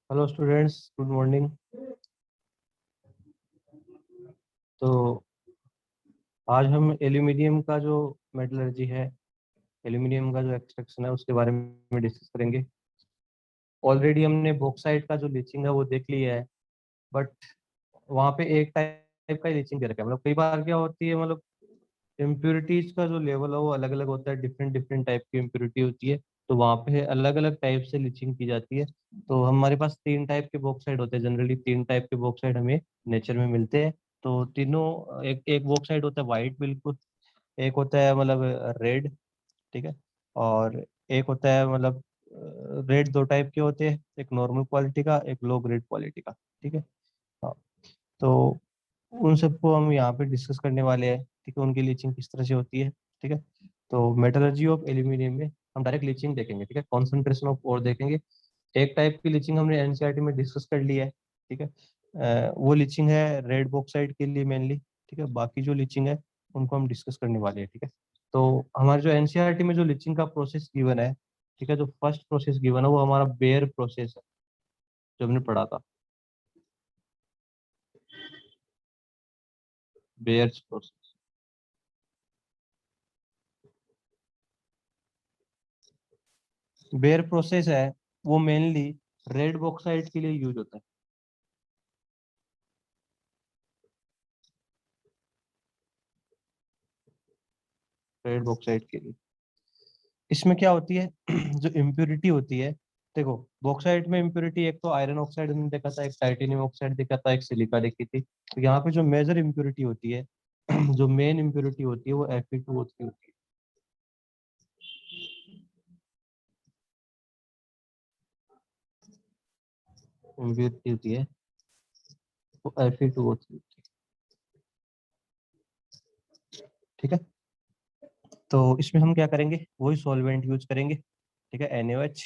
Hello students, good morning. तो आज हम एल्यूमिनियम का जो मेटलर्जी है, एल्यूमिनियम का जो एक्सट्रैक्शन है उसके बारे में डिस्कस करेंगे। ऑलरेडी हमने बॉक्साइट का जो लीचिंग है वो देख लिया है, बट वहाँ पे एक टाइप का ही लीचिंग दे रखा है। मतलब कई बार क्या होती है, मतलब इम्प्योरिटीज का जो लेवल है वो अलग अलग होता है, डिफरेंट डिफरेंट टाइप की इम्प्योरिटी होती है। तो वहाँ पे अलग अलग टाइप से लीचिंग की जाती है। तो हमारे पास तीन टाइप के बॉक्साइट होते हैं, जनरली तीन टाइप के बॉक्साइट हमें नेचर में मिलते हैं। तो तीनों, एक एक बॉक्साइट होता है वाइट बिल्कुल, एक होता है मतलब रेड, ठीक है, और एक होता है मतलब रेड दो टाइप के होते हैं, एक नॉर्मल क्वालिटी का, एक लो ग्रेड क्वालिटी का, ठीक है। हाँ, तो उन सबको हम यहाँ पे डिस्कस करने वाले हैं, ठीक है, उनकी लीचिंग किस तरह से होती है, ठीक है। तो मेटलर्जी ऑफ एल्यूमिनियम में हम डायरेक्ट लीचिंग देखेंगे, ठीक है, कॉन्सेंट्रेशन ऑफ ओर देखेंगे। एक टाइप की लीचिंग हमने एनसीईआरटी में डिस्कस कर ली है, ठीक है। वो लीचिंग है रेड बॉक्साइट के लिए मेनली, ठीक है। बाकी जो लीचिंग है उनको हम डिस्कस करने वाले हैं, ठीक है। तो हमारे जो एनसीईआरटी में जो लीचिंग का प्रोसेस गिवन है, ठीक है, जो फर्स्ट प्रोसेस गिवन है वो हमारा बेयर प्रोसेस है, जो हमने पढ़ा था, बेयर्स प्रोसेस। बेयर प्रोसेस है वो मेनली रेड बॉक्साइट के लिए यूज होता है। रेड बॉक्साइट के लिए इसमें क्या होती है जो इम्प्योरिटी होती है, देखो बॉक्साइट में इम्प्योरिटी एक तो आयरन ऑक्साइड हमने देखा था, एक टाइटेनियम ऑक्साइड देखा था, एक सिलिका देखी थी। तो यहाँ पे जो मेजर इम्प्योरिटी होती है जो मेन इम्प्योरिटी होती है वो Fe2O3 होती है, इम्प्योरिटी होती है वो Fe2O3, ठीक है। तो इसमें हम क्या करेंगे, वही सॉल्वेंट यूज करेंगे, ठीक है, NaOH।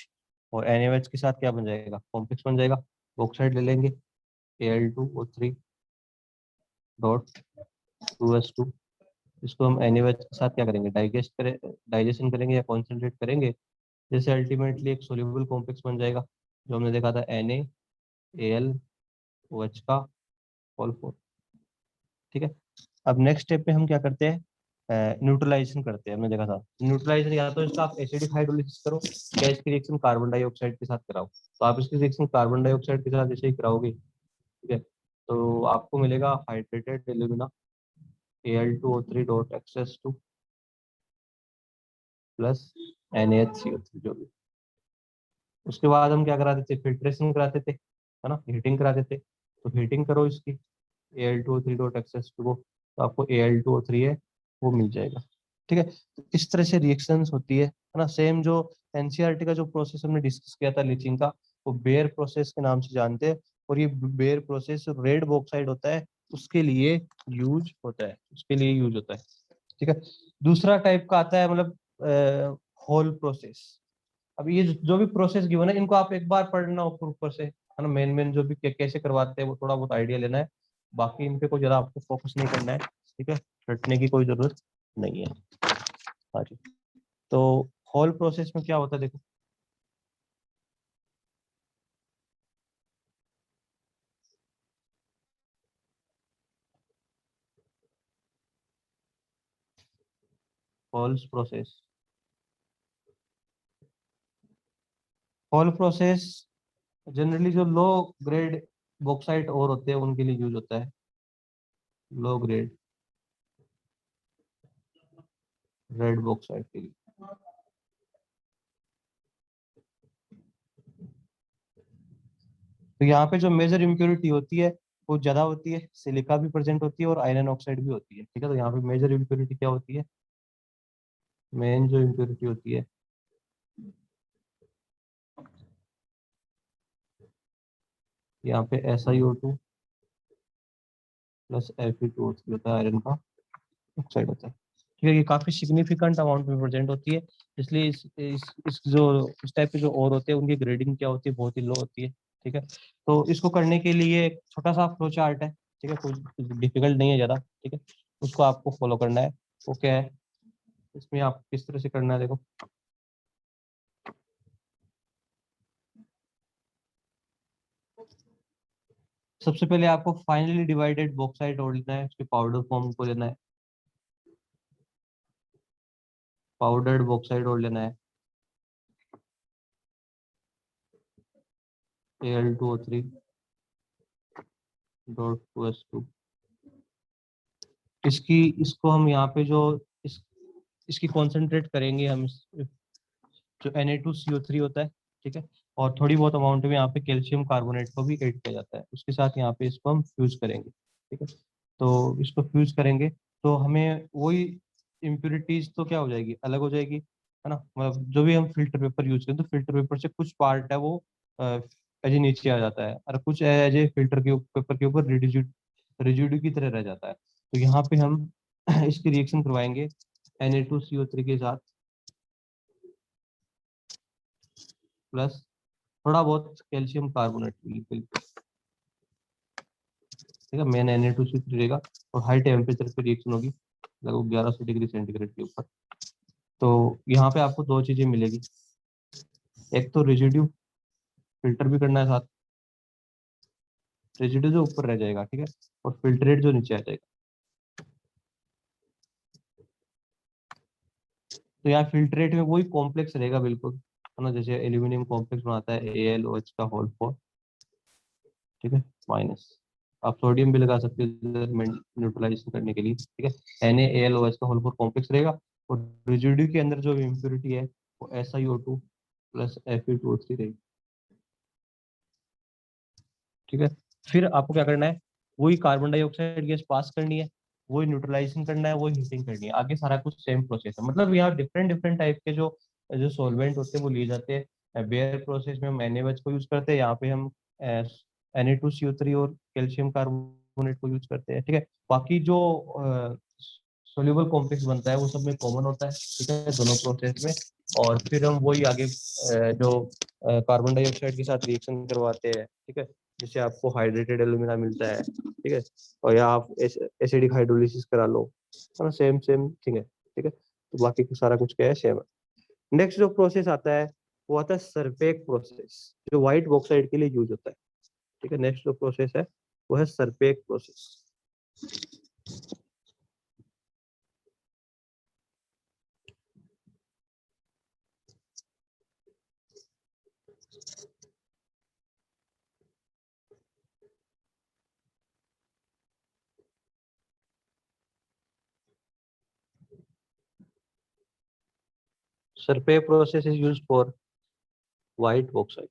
और NaOH के साथ क्या बन जाएगा, कॉम्प्लेक्स बन जाएगा। बॉक्साइड ले लेंगे, Al2O3 डॉट 2s2। इसको हम NaOH के साथ क्या करेंगे, डाइजेशन करेंगे या कॉन्सेंट्रेट करेंगे, जैसे अल्टीमेटली एक सोल्यूबल कॉम्प्लेक्स बन जाएगा, जो हमने देखा था NaAlOH का होल 4, ठीक है। अब नेक्स्ट स्टेप पे हम क्या करते हैं, न्यूट्रलाइजेशन करते हैं। हमने देखा था न्यूट्रलाइजेशन, या तो इसका आप एसिडिक हाइड्रोलिसिस करो या इसकी रिएक्शन कार्बन डाइऑक्साइड के साथ कराओ। तो आप इसकी रिएक्शन कार्बन डाइऑक्साइड के साथ जैसे ही कराओगे, ठीक है, तो आपको मिलेगा hydrated alumina Al2O3 dot x S 2 plus NaHCO3 जो भी। उसके बाद हम क्या कराते थे, फिल्ट्रेशन कराते थे, है ना, हीटिंग कराते थे। तो हीटिंग करो इसकी Al2O3 डॉट एक्स एस 2 को, तो आपको Al2O3 है वो मिल जाएगा, ठीक है। तो इस तरह से रिएक्शंस होती है ना। सेम जो एनसीईआरटी का जो प्रोसेस हमने डिस्कस किया था लीचिंग का, वो बेयर प्रोसेस के नाम से जानते हैं। और ये बेयर प्रोसेस रेड बॉक्साइड होता है उसके लिए यूज होता है, उसके लिए यूज होता है, ठीक है। दूसरा टाइप का आता है मतलब होल प्रोसेस। अब ये जो भी प्रोसेस गिवन है इनको आप एक बार पढ़ना ऊपर ऊपर से, है ना, मेन मेन जो भी कैसे करवाते हैं वो थोड़ा बहुत आइडिया लेना है। बाकी इन पे कोई ज्यादा आपको फोकस नहीं करना है, ठीक है, रटने की कोई जरूरत नहीं है। हाँ जी। तो होल प्रोसेस में क्या होता है, देखो होल प्रोसेस जनरली जो लो ग्रेड बॉक्साइट और होते हैं उनके लिए यूज होता है, लो ग्रेड रेड बॉक्साइट के लिए। तो यहाँ पे जो मेजर इम्प्योरिटी होती है वो ज्यादा होती है, सिलिका भी प्रेजेंट होती है और आयरन ऑक्साइड भी होती है, ठीक है। तो यहाँ पे मेजर इम्प्योरिटी क्या होती है, मेन जो इम्प्योरिटी होती है, यहाँ पे SiO2 प्लस Fe2O3 होता है, आयरन का ऑक्साइड होता है, ठीक है। ये काफी सिग्निफिकेंट अमाउंट में प्रेजेंट होती है, इसलिए इस जो इस टाइप के जो और होते हैं उनकी ग्रेडिंग क्या होती है, बहुत ही लो होती है, ठीक है। तो इसको करने के लिए एक छोटा सा फ्लो चार्ट है, ठीक है, कुछ डिफिकल्ट नहीं है ज्यादा, ठीक है। उसको आपको फॉलो करना है। वो क्या है, इसमें आप किस तरह से करना है, देखो सबसे पहले आपको फाइनली डिवाइडेड बॉक्साइट और लेना है, उसके पाउडर फॉर्म को लेना है, पाउडर्ड बॉक्साइट और लेना है Al2O3.2S2। इसको हम यहाँ पे इसकी कॉन्सेंट्रेट करेंगे हम जो Na2CO3 होता है, ठीक है, और थोड़ी बहुत अमाउंट में यहाँ पे कैल्शियम कार्बोनेट को भी ऐड किया जाता है, उसके साथ यहाँ पे इसको हम फ्यूज करेंगे, ठीक है। तो इसको फ्यूज करेंगे तो हमें वही इम्प्योरिटीज तो क्या हो जाएगी, अलग हो जाएगी, है ना। मतलब जो भी हम फिल्टर पेपर यूज करें तो फिल्टर पेपर से कुछ पार्ट है वो एज नीचे आ जाता है, और कुछ एज ए फिल्टर के पेपर के ऊपर रिजिड्यू की तरह रह जाता है। तो यहाँ पे हम इसकी रिएक्शन करवाएंगे Na2CO3 के साथ, प्लस थोड़ा बहुत कैल्शियम कार्बोनेट, बिल्कुल, ठीक है। मेन Na2CO3 रहेगा और हाई टेम्परेचर पे रिएक्शन होगी लगभग 1100 डिग्री सेंटीग्रेड के ऊपर। तो यहाँ पे आपको दो चीजें मिलेगी, एक तो रेजिड्यू फिल्टर भी करना है साथ, रेजिड्यू जो ऊपर रह जाएगा, ठीक है, और फिल्ट्रेट जो नीचे आ जाएगा। तो यहाँ फिल्ट्रेट में वही कॉम्प्लेक्स रहेगा बिल्कुल, है ना, जैसे एल्यूमिनियम कॉम्प्लेक्स बनाता है AlOH का होल 4, ठीक है, माइनस। आप सोडियम भी लगा सकते हो न्यूट्रलाइजेशन करने के लिए, ठीक है। NaAlOH का होल 4 कॉम्प्लेक्स रहेगा, और रेजिड्यू के अंदर जो इम्प्योरिटी है वो SiO2 प्लस Fe2O3 रहेगी, ठीक है। फिर आपको क्या करना है, वही कार्बन डाइऑक्साइड गैस पास करनी है, वही न्यूट्रलाइजेशन करना है, वही हीटिंग करनी है, आगे सारा कुछ सेम प्रोसेस है। मतलब यहाँ डिफरेंट डिफरेंट टाइप के जो जो सॉल्वेंट होते हैं वो लिए जाते हैं। बेयर प्रोसेस में हम NaOH को यूज करते हैं, यहाँ पे हम Na2CO3 और कैल्शियम कार्बोनेट को यूज करते हैं, ठीक है। बाकी जो सोल्यूबल कॉम्प्लेक्स बनता है वो सब में कॉमन होता है, ठीक है, दोनों प्रोसेस में। और फिर हम वही आगे जो कार्बन डाइऑक्साइड के साथ रिएक्शन करवाते हैं, ठीक है, जिससे आपको हाइड्रेटेड एल्यूमिना मिलता है, ठीक है। और या आप एसिडिक हाइड्रोलिसिस करा लो, है ना, सेम सेम थिंग है, ठीक है। तो बाकी को सारा कुछ क्या है, सेम है। नेक्स्ट जो प्रोसेस आता है वो आता है सरपेक प्रोसेस, जो व्हाइट बॉक्साइड के लिए यूज होता है, ठीक है। नेक्स्ट जो प्रोसेस है वो है Serpeck process. Serpeck process is used for white bauxite.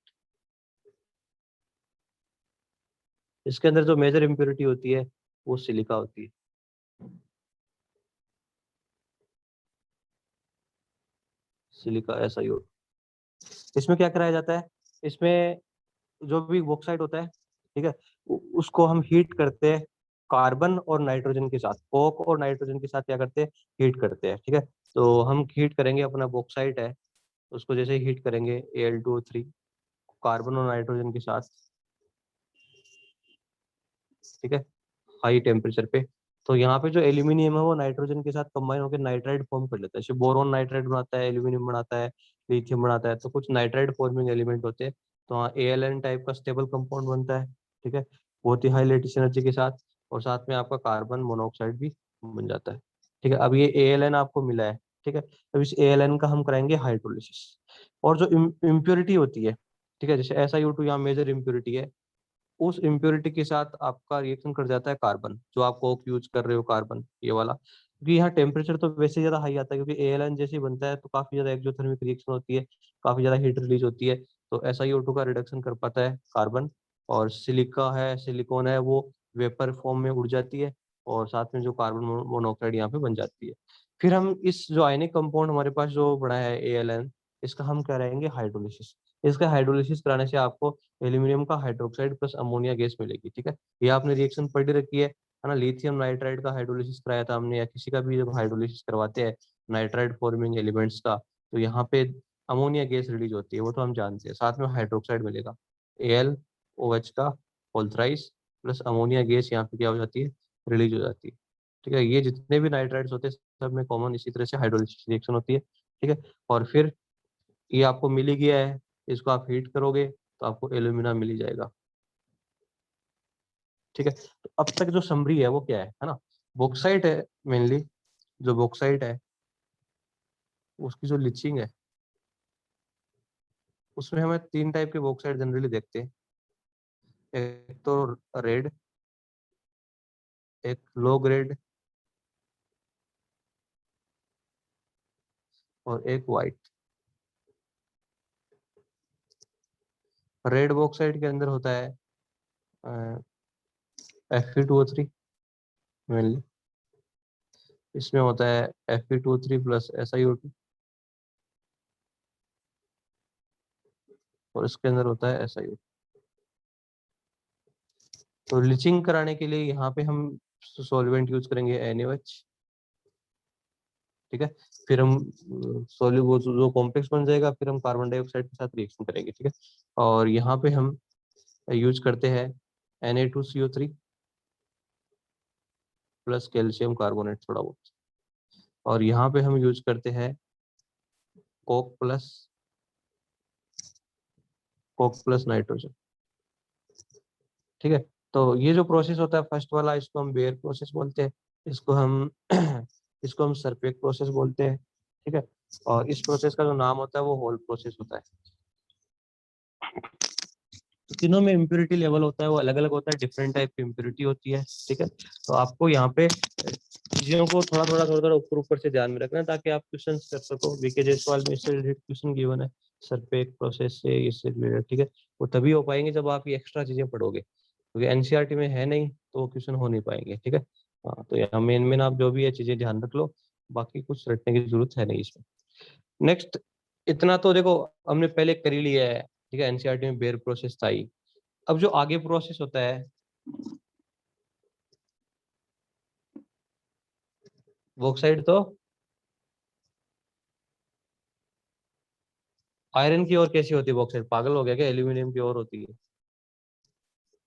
इसके अंदर जो मेजर इम्प्योरिटी होती है वो सिलिका होती है, सिलिका SiO2। इसमें क्या कराया जाता है, इसमें जो भी बॉक्साइट होता है, ठीक है, उसको हम हीट करते हैं कार्बन और नाइट्रोजन के साथ, कोक और नाइट्रोजन के साथ क्या करते हैं, हीट करते हैं, ठीक है। तो हम हीट करेंगे अपना बॉक्साइट है, उसको जैसे हीट करेंगे Al2O3 कार्बन और नाइट्रोजन के साथ, ठीक है, हाई टेम्परेचर पे। तो यहाँ पे जो एल्यूमिनियम है वो नाइट्रोजन के साथ कंबाइन होकर नाइट्राइड फॉर्म कर लेता है, जैसे बोरोन नाइट्राइड बनाता है, एल्यूमिनियम बनाता है, लिथियम बनाता है, तो कुछ नाइट्राइड फॉर्मिंग एलिमेंट होते हैं। तो हाँ ALN टाइप का स्टेबल कंपाउंड बनता है, ठीक है, बहुत ही हाई लेटिस एनर्जी के साथ, और साथ में आपका कार्बन मोनोऑक्साइड भी बन जाता है, ठीक है। अब ये ALN आपको मिला है, ठीक है, अब इस ALN का हम कराएंगे हाइड्रोलिसिस। और जो इम्प्योरिटी होती है, ठीक है, जैसे SiO2 यहाँ मेजर इम्प्योरिटी है, उस इम्प्योरिटी के साथ आपका रिएक्शन कर जाता है कार्बन, जो आप कोक यूज कर रहे हो कार्बन ये वाला, क्योंकि यहाँ टेम्परेचर तो वैसे ज्यादा हाई आता है, क्योंकि ALN जैसे ही बनता है तो काफी ज्यादा एक्सोथर्मिक रिएक्शन होती है, काफी ज्यादा हीट रिलीज होती है। तो SiO2 का रिडक्शन कर पाता है कार्बन, और सिलिका है, सिलिकॉन है, वो वेपर फॉर्म में उड़ जाती है, और साथ में जो कार्बन मोनोऑक्साइड यहाँ पे बन जाती है। फिर हम इस जो आयनिक कंपाउंड हमारे पास जो बना है ALN, इसका हम कराएंगे हाइड्रोलिसिस। इसका हाइड्रोलिसिस कराने से आपको एल्यूमिनियम का हाइड्रोक्साइड प्लस अमोनिया गैस मिलेगी, ठीक है। ये आपने रिएक्शन पढ़ ही रखी है ना, लिथियम नाइट्राइड का हाइड्रोलिसिस कराया था हमने, या किसी का भी जब हाइड्रोलिसिस करवाते हैं नाइट्राइड फॉर्मिंग एलिमेंट्स का, तो यहाँ पे अमोनिया गैस रिलीज होती है, वो तो हम जानते हैं, साथ में हाइड्रोक्साइड मिलेगा, AlOH का whole thrice plus ammonia gas यहाँ पे क्या हो जाती है, रिलीज हो जाती है, ठीक है। ये जितने भी नाइट्राइड्स होते हैं सब में कॉमन इसी तरह से हाइड्रोलिसिस रिएक्शन होती है, ठीक है। और फिर ये आपको मिल ही गया है, इसको आप हीट करोगे तो आपको एल्यूमिना मिल ही जाएगा। ठीक है, तो अब तक जो समरी है वो क्या है ना, बॉक्साइट है मेनली, जो बॉक्साइट है उसकी जो लिचिंग है उसमें हमें 3 टाइप के बॉक्साइट जनरली देखते हैं, एक तो रेड, एक लो ग्रेड और एक वाइट। रेड बॉक्साइट के अंदर होता है Fe2O3 मेनली, इसमें होता है Fe2O3 प्लस SiO2 और इसके अंदर होता है SiO2। तो लिचिंग कराने के लिए यहाँ पे हम सॉल्वेंट यूज करेंगे NaOH, ठीक है। फिर हम सॉल्यू वो जो कॉम्प्लेक्स बन जाएगा फिर हम कार्बन डाइऑक्साइड के साथ रिएक्शन करेंगे, ठीक है। और यहाँ पे हम यूज करते हैं Na2CO3 प्लस कैल्शियम कार्बोनेट थोड़ा बहुत, और यहाँ पे हम यूज करते हैं कोक प्लस नाइट्रोजन, ठीक है। तो ये जो प्रोसेस होता है फर्स्ट वाला, इसको हम बेयर प्रोसेस बोलते हैं, इसको हम इसको हम सरपेक प्रोसेस बोलते हैं, ठीक है। और इस प्रोसेस का जो नाम होता है वो होल प्रोसेस होता है। तो तीनों में इम्प्योरिटी लेवल होता है वो अलग अलग होता है, डिफरेंट टाइप की इम्प्योरिटी होती है, ठीक है। तो आपको यहाँ पे चीजों को थोड़ा ऊपर ऊपर से ध्यान में रखना है ताकि आप क्वेश्चन कर सको। बीके जायसवाल में इससे रिलेटेड क्वेश्चन गिवन है सरपेक प्रोसेस से, इससे रिलेटेड, ठीक है। वो तभी हो पाएंगे जब आप ये एक्स्ट्रा चीजें पढ़ोगे, क्योंकि एनसीईआरटी में है नहीं तो वो क्वेश्चन हो नहीं पाएंगे, ठीक है। हाँ, तो यहाँ मेन मेन आप जो भी है चीजें ध्यान रख लो, बाकी कुछ रटने की जरूरत है नहीं इसमें। नेक्स्ट, इतना तो देखो हमने पहले कर ही लिया है, ठीक है। एनसीईआरटी में बेयर प्रोसेस था ही। अब जो आगे प्रोसेस होता है बॉक्साइट, तो आयरन की और कैसी होती है बॉक्साइट, पागल हो गया क्या, एल्यूमिनियम की और होती है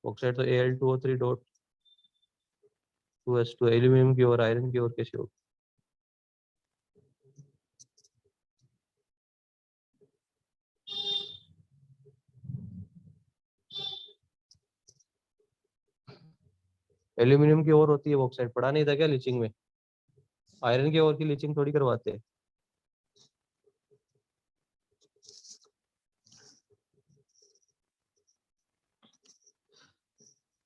बॉक्साइट, तो Al2O3 डॉट 2s2, एल्यूमिनियम की और आयरन की और कैसी होगी। एल्यूमिनियम की और होती है बॉक्साइट, पढ़ा नहीं था क्या लीचिंग में, आयरन की और की लीचिंग थोड़ी करवाते हैं।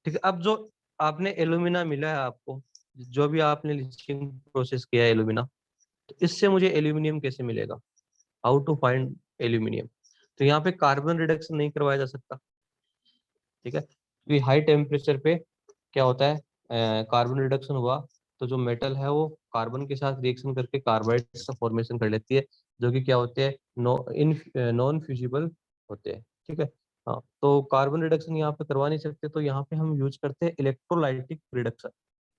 ठीक है, अब जो आपने एल्यूमिना मिला है आपको, जो भी आपने लीचिंग प्रोसेस किया है एल्यूमिना, तो इससे मुझे एल्यूमिनियम कैसे मिलेगा, हाउ टू फाइंड एल्यूमिनियम। तो यहाँ पे कार्बन रिडक्शन नहीं करवाया जा सकता, ठीक है, क्योंकि हाई टेम्परेचर पे क्या होता है, कार्बन रिडक्शन हुआ तो जो मेटल है वो कार्बन के साथ रिएक्शन करके कार्बाइड का फॉर्मेशन कर लेती है, जो कि क्या होते हैं, नॉन फ्यूजिबल होते हैं, ठीक है। हाँ, तो कार्बन रिडक्शन यहाँ पे करवा नहीं सकते, तो यहाँ पे हम यूज करते हैं इलेक्ट्रोलाइटिक रिडक्शन,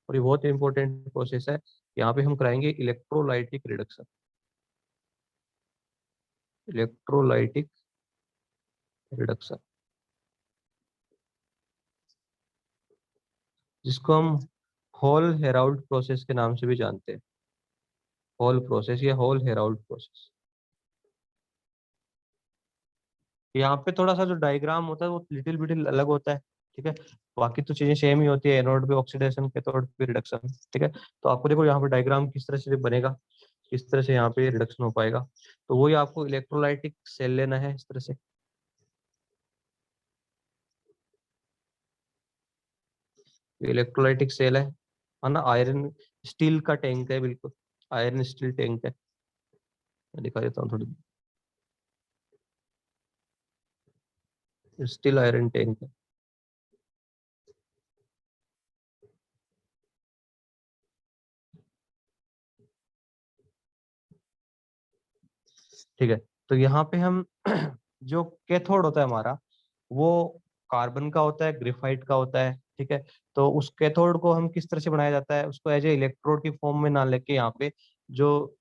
और ये बहुत इंपॉर्टेंट प्रोसेस है। यहाँ पे हम कराएंगे इलेक्ट्रोलाइटिक रिडक्शन, इलेक्ट्रोलाइटिक रिडक्शन, जिसको हम हॉल हेराल्ड प्रोसेस के नाम से भी जानते हैं, हॉल प्रोसेस या हॉल हेराल्ड प्रोसेस। यहाँ पे थोड़ा सा जो डायग्राम होता है वो लिटिल बिटिल अलग होता है, ठीक है। बाकी तो चीजें सेम ही होती है, एनोड पे ऑक्सीडेशन, कैथोड पे रिडक्शन, ठीक है। तो आपको देखो यहाँ पे डायग्राम किस तरह से बनेगा, किस तरह से यहाँ पे रिडक्शन हो पाएगा। तो वही आपको इलेक्ट्रोलाइटिक सेल लेना है इस तरह से, इलेक्ट्रोलाइटिक सेल है ना। आयरन स्टील का टैंक है बिल्कुल, आयरन स्टील टैंक है, मैं दिखा देता हूँ थोड़ी, स्टील आयरन टैंक है, ठीक है। तो यहाँ पे हम जो कैथोड होता है हमारा, वो कार्बन का होता है, ग्रेफाइट का होता है, ठीक है। तो उस कैथोड को हम किस तरह से बनाया जाता है, उसको एज ए इलेक्ट्रोड की फॉर्म में ना लेके यहाँ पे जो,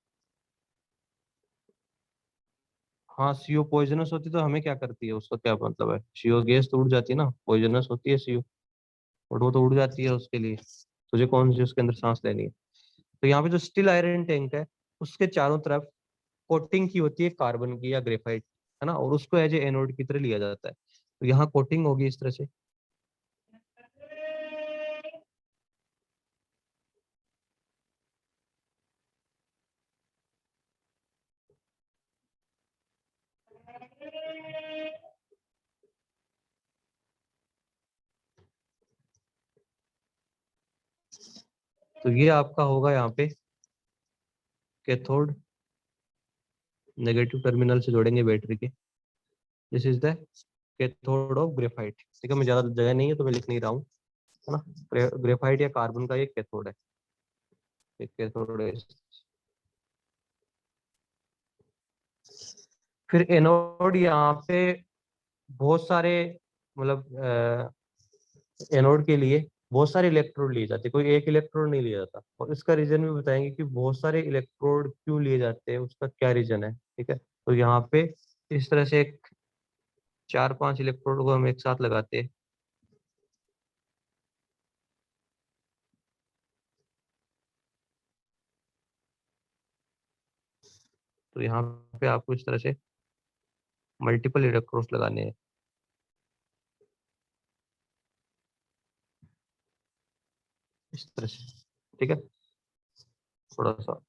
हाँ सीओ पॉइजनस होती है, तो हमें क्या करती है, उसका क्या मतलब है, सीओ गैस तो उड़ जाती है ना, पॉइजनस होती है सीओ, और वो तो उड़ जाती है, उसके लिए तुझे कौन सी उसके अंदर सांस लेनी है। तो यहाँ पे जो स्टील आयरन टैंक है उसके चारों तरफ कोटिंग की होती है कार्बन की या ग्रेफाइट, है ना, और उसको एज ए एनोड की तरह लिया जाता है। तो यहाँ कोटिंग होगी इस तरह से, तो ये आपका होगा यहाँ पे कैथोड, नेगेटिव टर्मिनल से जोड़ेंगे बैटरी के। This is the cathode of graphite. ठीक है, मैं ज्यादा जगह नहीं है तो मैं लिख नहीं रहा हूँ, है ना। ग्रेफाइट या कार्बन का ये कैथोड है, एक कैथोड है। फिर एनोड, यहाँ पे बहुत सारे, मतलब एनोड के लिए बहुत सारे इलेक्ट्रोड लिए जाते हैं, कोई एक इलेक्ट्रोड नहीं लिया जाता। और इसका रीजन भी बताएंगे कि बहुत सारे इलेक्ट्रोड क्यों लिए जाते हैं, उसका क्या रीजन है। ठीक है, तो यहाँ पे इस तरह से एक 4-5 इलेक्ट्रोड को हम एक साथ लगाते हैं। तो यहाँ पे आपको इस तरह से मल्टीपल इलेक्ट्रोड्स लगाने हैं, इस तरह से। ठीक है, थोड़ा सा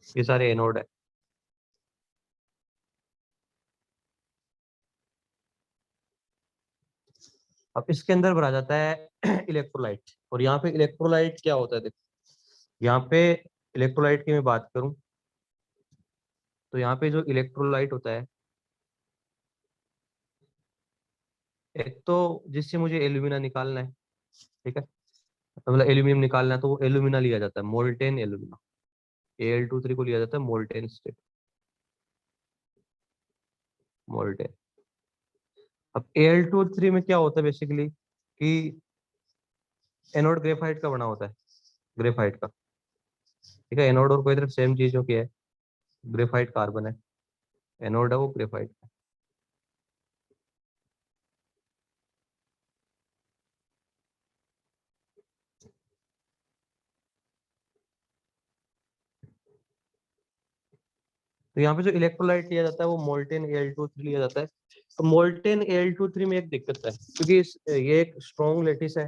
ये सारे एनोड है। अब इसके अंदर भरा जाता है इलेक्ट्रोलाइट। और यहाँ पे इलेक्ट्रोलाइट क्या होता है, देखो यहाँ पे इलेक्ट्रोलाइट की मैं बात करूं तो यहाँ पे जो इलेक्ट्रोलाइट होता है, एक तो जिससे मुझे एल्यूमिना निकालना है। ठीक है, मतलब एल्यूमिनियम निकालना है तो वो एल्यूमिना लिया जाता है, मोल्टेन एल्यूमिना। Al2 3 को लिया जाता है मोल्टेन स्टेट, मोल्टेन। अब Al2 3 में क्या होता है बेसिकली कि एनोड ग्रेफाइट का बना होता है, ग्रेफाइट का। ठीक है, एनोड और कोई तरफ सेम चीजों की है, ग्रेफाइट कार्बन है, एनोड है वो ग्रेफाइट का। तो यहाँ पे जो इलेक्ट्रोलाइट लिया जाता है वो मोल्टेन Al2 3 लिया जाता है। तो मोल्टेन Al2 3 में एक दिक्कत है, क्योंकि ये एक स्ट्रॉन्ग लेटिस है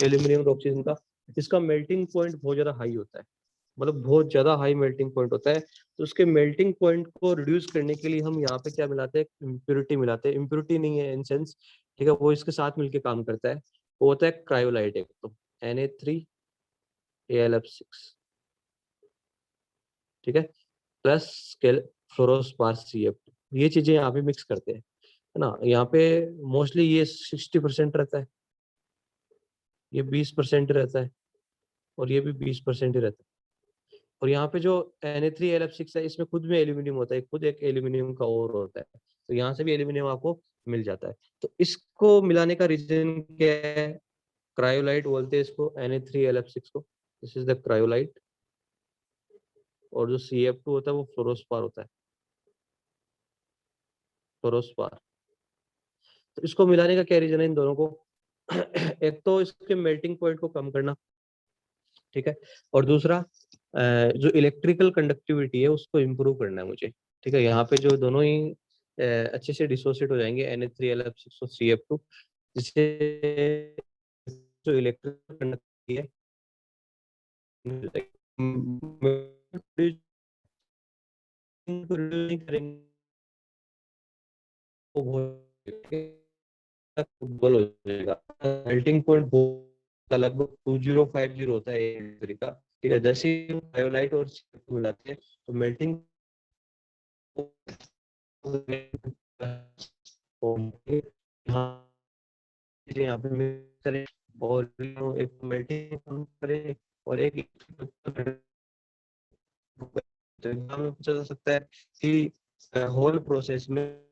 एल्यूमिनियम और ऑक्सीजन का। इसका मेल्टिंग पॉइंट बहुत ज्यादा हाई होता है, मतलब बहुत ज्यादा हाई मेल्टिंग पॉइंट होता है। तो उसके मेल्टिंग पॉइंट को रिड्यूस करने के लिए हम यहाँ पे क्या मिलाते हैं, इम्प्योरिटी मिलाते हैं। इम्प्योरिटी नहीं है इन सेंस, ठीक है, वो इसके साथ मिलके काम करता है। वो होता है क्रायोलाइट, एक तो Na3Al6, ठीक है, प्लस फ्लोरोस्पार CF। ये चीजें यहाँ पे मिक्स करते हैं, है ना। यहाँ पे मोस्टली ये 60% रहता है, ये 20% रहता है, और ये भी 20% ही रहता है। और यहाँ पे जो Na3Al6 है, इसमें खुद में एल्यूमिनियम होता है, खुद एक एल्यूमिनियम का और होता है। तो यहाँ से भी एल्यूमिनियम आपको मिल जाता है। तो इसको मिलाने का रीजन क्या है, क्रायोलाइट बोलते हैं इसको, Na3Al6 को। This is the cryolite. और जो CF2 होता है वो फ्लोरोस्पार होता है, फ्लोरोस्पार। तो इसको मिलाने का क्या रीजन है इन दोनों को एक तो इसके मेल्टिंग पॉइंट को कम करना, ठीक है, और दूसरा जो इलेक्ट्रिकल कंडक्टिविटी है उसको इम्प्रूव करना है मुझे। ठीक है, यहाँ पे जो दोनों ही अच्छे से डिसोसिएट हो जाएंगे, Na3Al6 और CF2, जिससे जो इलेक्ट्रिकल कंडक्टिविटी है नहीं करेंगे, वो बहुत हो जाएगा। मेल्टिंग पॉइंट लगभग 2050 होता है एक का। ठीक है, जैसे ही बायोलाइट और CO2 मिलाते हैं तो मेल्टिंग यहाँ पे mix करें, और एक मेल्टिंग करें, और एक तो एग्जाम में पूछा जा सकता है कि होल प्रोसेस में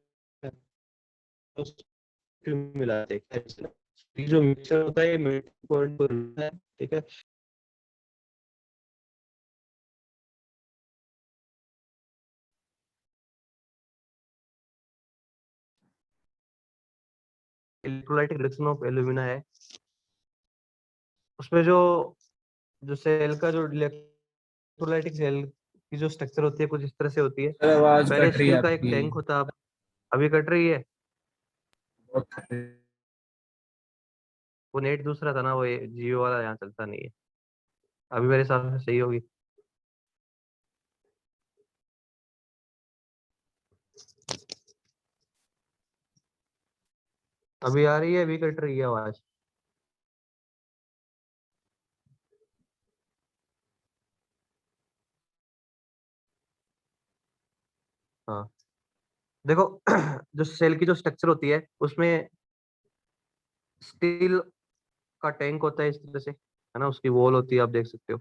क्यों मिलाते हैं। ये जो मिक्सर होता है ये मेल्टिंग पॉइंट पर है, ठीक है। इलेक्ट्रोलाइटिक रिडक्शन ऑफ एल्यूमिना है, उसमें जो जो सेल का जो इलेक्ट्रोलाइटिक सेल की जो स्ट्रक्चर होती है कुछ इस तरह से होती है। सर आवाज पहले कट रही है स्टील का एक आपकी, टैंक होता है, अभी कट रही है। बहुत कट रही है। वो नेट दूसरा था ना, वो जियो वाला यहाँ चलता नहीं है। अभी मेरे हिसाब से सही होगी। अभी आ रही है, अभी कट रही है आवाज। हाँ देखो जो सेल की जो स्ट्रक्चर होती है उसमें स्टील का टैंक होता है इस तरह से, है ना, उसकी वॉल होती है, आप देख सकते हो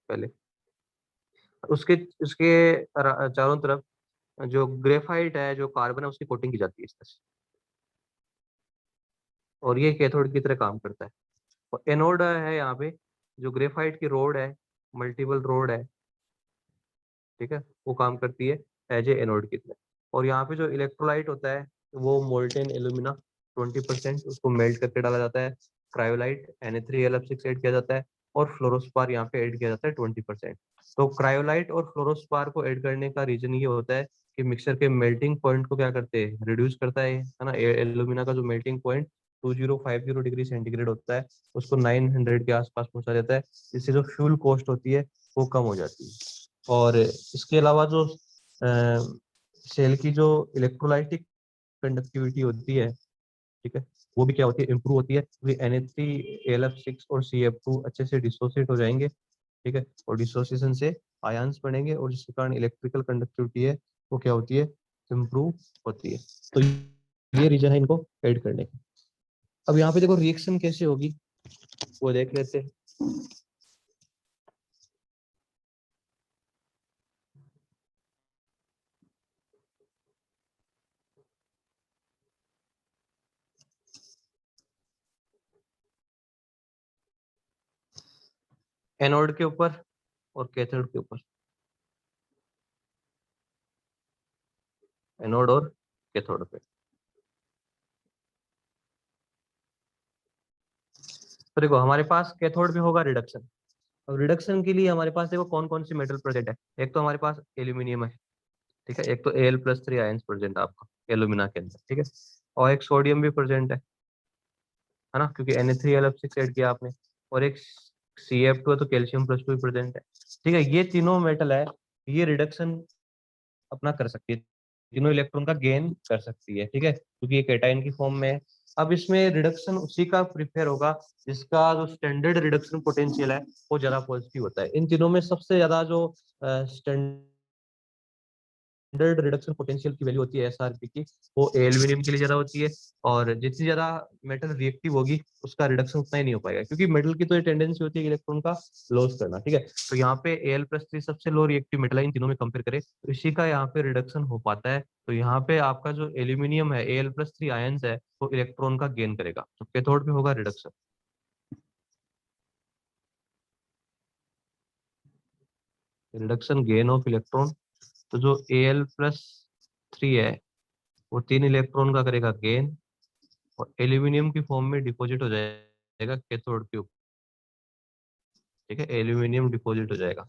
पहले। उसके उसके चारों तरफ जो ग्रेफाइट है, जो कार्बन है, उसकी कोटिंग की जाती है इस तरह से, और ये कैथोड की तरह काम करता है। और एनोड है यहाँ पे, जो ग्रेफाइट की रोड है, मल्टीपल रोड है, ठीक है, वो काम करती है एज ए एनोड की तरह। और यहाँ पे जो इलेक्ट्रोलाइट होता है वो मोल्टेन एल्यूमिना 20%, उसको मेल्ट करके डाला जाता है। क्रायोलाइट Na3Al6 ऐड किया जाता है, और फ्लोरोस्पार यहाँ पे ऐड किया जाता है 20%। तो क्रायोलाइट और फ्लोरोस्पार को ऐड करने का रीजन ये होता है कि मिक्सचर के मेल्टिंग पॉइंट को क्या करते हैं, रिड्यूस करता है ना। एल्यूमिना का जो मेल्टिंग पॉइंट 2050 डिग्री सेंटीग्रेड होता है, उसको 900 के आसपास पहुंचा देता है, जिससे जो फ्यूल कॉस्ट होती है वो कम हो जाती है। और इसके अलावा जो सेल की जो इलेक्ट्रोलाइटिक कंडक्टिविटी होती है, ठीक है, वो भी क्या होती है, इम्प्रूव होती है, क्योंकि Na3Al6 और CF2 अच्छे से डिसोसिएट हो जाएंगे, ठीक है, और डिसोसिएशन से आयंस बनेंगे, और जिसके कारण इलेक्ट्रिकल कंडक्टिविटी है वो क्या होती है, इम्प्रूव होती है। तो ये रीजन है इनको ऐड करने का। अब यहाँ पे देखो रिएक्शन कैसे होगी वो देख लेते हैं। एनोड के ऊपर और कैथोड के ऊपर, एनोड और कैथोड पे। तो देखो हमारे पास कैथोड में होगा रिडक्शन। अब रिडक्शन के लिए हमारे पास देखो कौन कौन सी मेटल प्रेजेंट है। एक तो हमारे पास एल्यूमिनियम है, ठीक है, एक तो Al+3 आयंस प्रेजेंट है आपका एल्यूमिना के अंदर, ठीक है, और एक सोडियम भी प्रेजेंट है ना, क्योंकि Na3Al6 ऐड किया आपने, और एक CF2 है, तो कैल्शियम+2 भी प्रेजेंट है, ठीक है। ये तीनों मेटल है, ये रिडक्शन अपना कर सकती है, तीनों इलेक्ट्रॉन का गेन कर सकती है, ठीक है, क्योंकि ये कैटायन की फॉर्म में है। अब इसमें रिडक्शन उसी का प्रिपेयर होगा जिसका जो स्टैंडर्ड रिडक्शन पोटेंशियल है वो ज्यादा पॉजिटिव होता है। इन तीनों में सबसे ज्यादा जो स्टैंडर्ड रिडक्शन पोटेंशियल की वैल्यू होती है SRP की, वो एल्यूमिनियम के लिए ज्यादा होती है। और जितनी ज्यादा मेटल रिएक्टिव होगी उसका रिडक्शन उतना ही नहीं हो पाएगा, क्योंकि मेटल की तो ये टेंडेंसी होती है इलेक्ट्रॉन का लॉस करना, ठीक है। तो यहाँ पे Al+3 सबसे लो रिएक्टिव मेटल है, इन तीनों में कंपेयर करें तो इसी का यहाँ पे रिडक्शन हो पाता है। तो यहाँ पे आपका जो एल्यूमिनियम है, Al+3 आयंस है, वो इलेक्ट्रॉन का गेन करेगा, तो कैथोड पे होगा reduction, reduction gain of electron. तो जो Al+3 है वो 3 इलेक्ट्रॉन का करेगा गेन, और एल्यूमिनियम की फॉर्म में डिपॉजिट हो जाएगा कैथोड के ऊपर, ठीक है, एल्यूमिनियम डिपॉजिट हो जाएगा।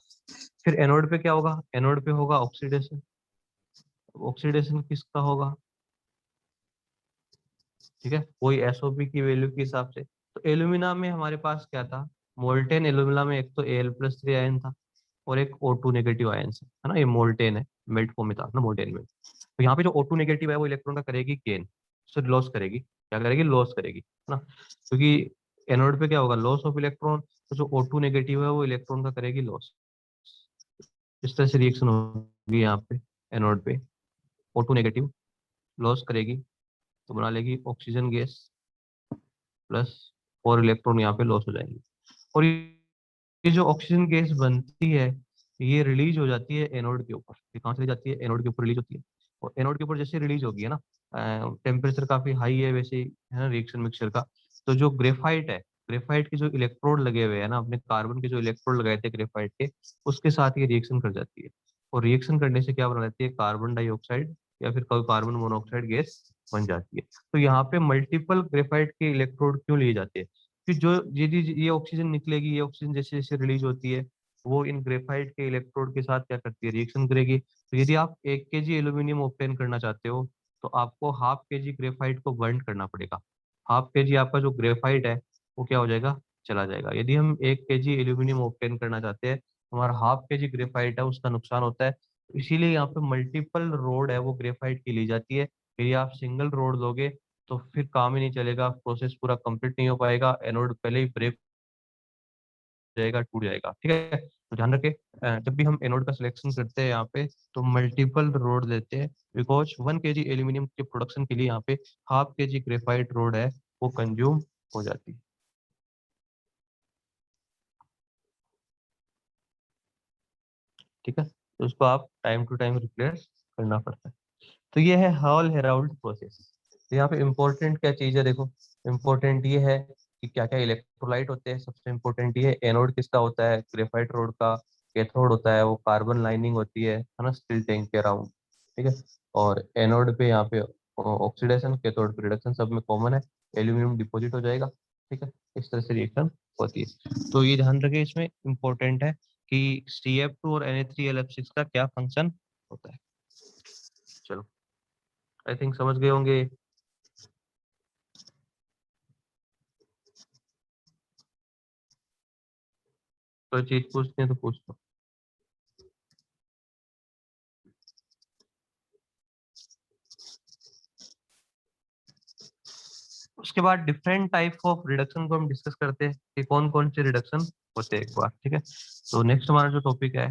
फिर एनोड पे क्या होगा, एनोड पे होगा ऑक्सीडेशन। ऑक्सीडेशन किसका होगा, ठीक है, वही SOP की वैल्यू के हिसाब से। तो एल्यूमिना में हमारे पास क्या था, मोल्टेन एल्यूमिना में एक तो Al+3 आयन था, और एक O2 नेगेटिव आयन है ना, ये मोल्टेन है, मेल्ट फॉर्म में था ना मोल्टेन में। तो यहाँ पे जो O2 नेगेटिव है वो इलेक्ट्रॉन का करेगी गेन, उससे लॉस करेगी, क्या करेगी, लॉस करेगी, है ना, क्योंकि एनोड पे क्या होगा, लॉस ऑफ इलेक्ट्रॉन। तो जो O2 नेगेटिव है वो इलेक्ट्रॉन का करेगी लॉस। इस तरह से रिएक्शन होगी यहाँ पे एनोड पे, O2 नेगेटिव लॉस करेगी, तो बना लेगी ऑक्सीजन गैस, प्लस 4 इलेक्ट्रॉन यहाँ पे लॉस हो जाएंगे। और ये जो ऑक्सीजन गैस बनती है ये रिलीज हो जाती है एनोड के ऊपर। ये कहाँ चली जाती है, एनोड के ऊपर रिलीज होती है। और एनोड के ऊपर जैसे रिलीज होगी है ना, टेम्परेचर काफी हाई है वैसे ही, है ना, रिएक्शन मिक्सचर का। तो जो ग्रेफाइट है, ग्रेफाइट के जो इलेक्ट्रोड लगे हुए हैं ना, अपने कार्बन के जो इलेक्ट्रोड लगाए थे ग्रेफाइट के, उसके साथ ये रिएक्शन कर जाती है। और रिएक्शन करने से क्या बना लेती है, कार्बन डाइऑक्साइड या फिर कभी कार्बन मोनोऑक्साइड गैस बन जाती है। तो यहाँ पे मल्टीपल ग्रेफाइट के इलेक्ट्रोड क्यों लिए जाते हैं, फिर जो यदि ये ऑक्सीजन निकलेगी, ये ऑक्सीजन जैसे जैसे रिलीज होती है वो इन ग्रेफाइट के इलेक्ट्रोड के साथ क्या करती है, रिएक्शन करेगी। तो यदि आप 1 kg एल्यूमिनियम ऑब्टेन करना चाहते हो तो आपको 1/2 kg ग्रेफाइट को बर्न करना पड़ेगा। 1/2 kg आपका जो ग्रेफाइट है वो क्या हो जाएगा, चला जाएगा। यदि हम 1 kg एल्यूमिनियम ऑब्टेन करना चाहते हैं, हमारा 1/2 kg ग्रेफाइट है उसका नुकसान होता है। इसीलिए यहाँ पे मल्टीपल रोड है वो ग्रेफाइट की ली जाती है। यदि आप सिंगल रोड लोगे तो फिर काम ही नहीं चलेगा, प्रोसेस पूरा कंप्लीट नहीं हो पाएगा, एनोड पहले ही ब्रेक जाएगा, टूट जाएगा। ठीक है, तो ध्यान रखें जब भी हम एनोड का सिलेक्शन करते हैं यहाँ पे तो मल्टीपल रोड लेते हैं, बिकॉज 1 kg एल्यूमिनियम के प्रोडक्शन के लिए यहाँ पे 1/2 kg ग्रेफाइट रोड है वो कंज्यूम हो जाती है। ठीक है, तो उसको आप टाइम टू टाइम रिप्लेस करना पड़ता है। तो ये है हॉल हेराल्ड प्रोसेस। तो यहाँ पे इम्पोर्टेंट क्या चीज है, देखो इम्पोर्टेंट ये है कि क्या क्या इलेक्ट्रोलाइट होते हैं। सबसे इम्पोर्टेंट ये है एनोड किसका होता है, ग्रेफाइट रोड का। कैथोड होता है वो कार्बन लाइनिंग होती है ना, स्टील टैंक के अराउंड। ठीक है, और एनोड पे यहाँ पे ऑक्सीडेशन, कैथोड पे रिडक्शन, सब में कॉमन है, एल्यूमिनियम डिपॉजिट हो जाएगा। ठीक है, इस तरह से रिएक्शन होती है। तो ये ध्यान रखें, इसमें इम्पोर्टेंट है कि CF2 और Na3LF6 का क्या फंक्शन होता है। चलो, आई थिंक समझ गए होंगे। कोई चीज पूछनी है तो पूछ लो। उसके बाद डिफरेंट टाइप ऑफ रिडक्शन को हम डिस्कस करते हैं कि कौन कौन से रिडक्शन होते हैं एक बार। ठीक है, तो नेक्स्ट हमारा जो टॉपिक है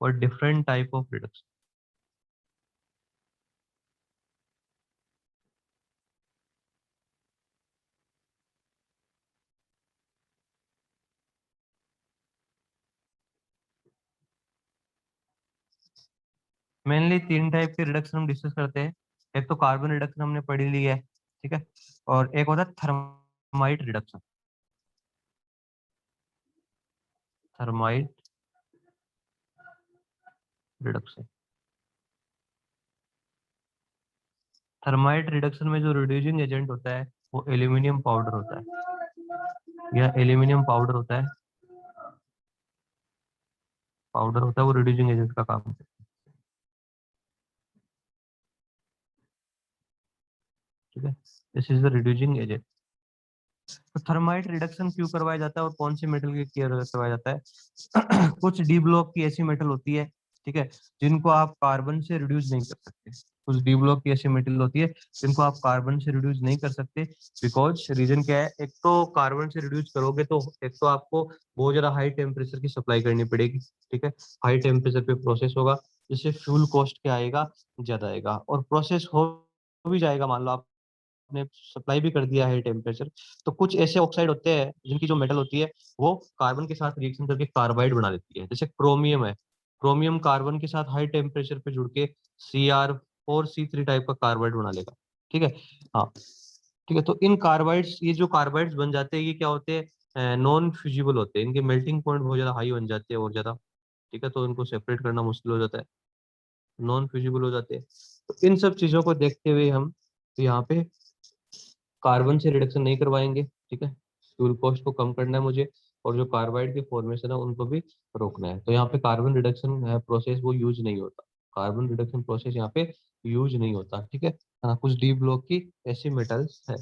वो different type of reduction. Mainly 3 type के रिडक्शन हम डिस्कस करते हैं। एक तो कार्बन रिडक्शन हमने पढ़ ली है, ठीक है, और एक होता है thermite reduction. Thermite reduction, thermite reduction में जो रिड्यूसिंग एजेंट होता है वो एल्यूमिनियम पाउडर होता है, या एल्यूमिनियम पाउडर होता है, पाउडर होता है वो रिड्यूसिंग एजेंट का काम करता है। ठीक है, this is the reducing agent. तो थर्माइट रिडक्शन क्यों करवाया जाता है और कौन से मेटल के केयर करवाया जाता है? कुछ डी ब्लॉक की ऐसी मेटल होती है, ठीक है, जिनको आप कार्बन से रिड्यूस नहीं कर सकते। कुछ डी ब्लॉक की ऐसी मेटल होती है जिनको आप कार्बन से रिड्यूस नहीं कर सकते। बिकॉज रीजन क्या है, एक तो कार्बन से रिड्यूस करोगे तो एक तो आपको बहुत ज्यादा हाई टेम्परेचर की सप्लाई करनी पड़ेगी। ठीक है, हाई टेम्परेचर पे प्रोसेस होगा, जिससे फ्यूल कॉस्ट क्या आएगा, ज्यादा आएगा। और प्रोसेस हो भी जाएगा, मान लो आपने सप्लाई भी कर दिया है टेम्परेचर, तो कुछ ऐसे ऑक्साइड होते हैं जिनकी जो मेटल होती है वो कार्बन के साथ रिएक्शन करके कार्बाइड बना देती है। जैसे क्रोमियम है, क्रोमियम कार्बन के साथ हाई टेम्परेचर पे जुड़ के Cr4C3 टाइप का कार्बाइड बना लेगा। ठीक है, हाँ, ठीक है। तो इन कार्बाइड्स, ये जो कार्बाइड्स बन जाते हैं ये क्या होते हैं, नॉन फ्यूजिबल होते हैं, इनके मेल्टिंग पॉइंट बहुत ज्यादा हाई बन जाते हैं और ज्यादा। ठीक है, तो इनको सेपरेट करना मुश्किल हो जाता है, नॉन फ्यूजिबल हो जाते हैं। तो इन सब चीजों को देखते हुए हम यहाँ पे कार्बन से रिडक्शन नहीं करवाएंगे। ठीक है, फ्यूल कॉस्ट को कम करना है मुझे, और जो कार्बाइड के फॉर्मेशन है उनको भी रोकना है। तो यहाँ पे कार्बन रिडक्शन प्रोसेस वो यूज नहीं होता, कार्बन रिडक्शन प्रोसेस यहाँ पे यूज नहीं होता। ठीक है, हाँ, कुछ डी ब्लॉक की ऐसी मेटल्स है।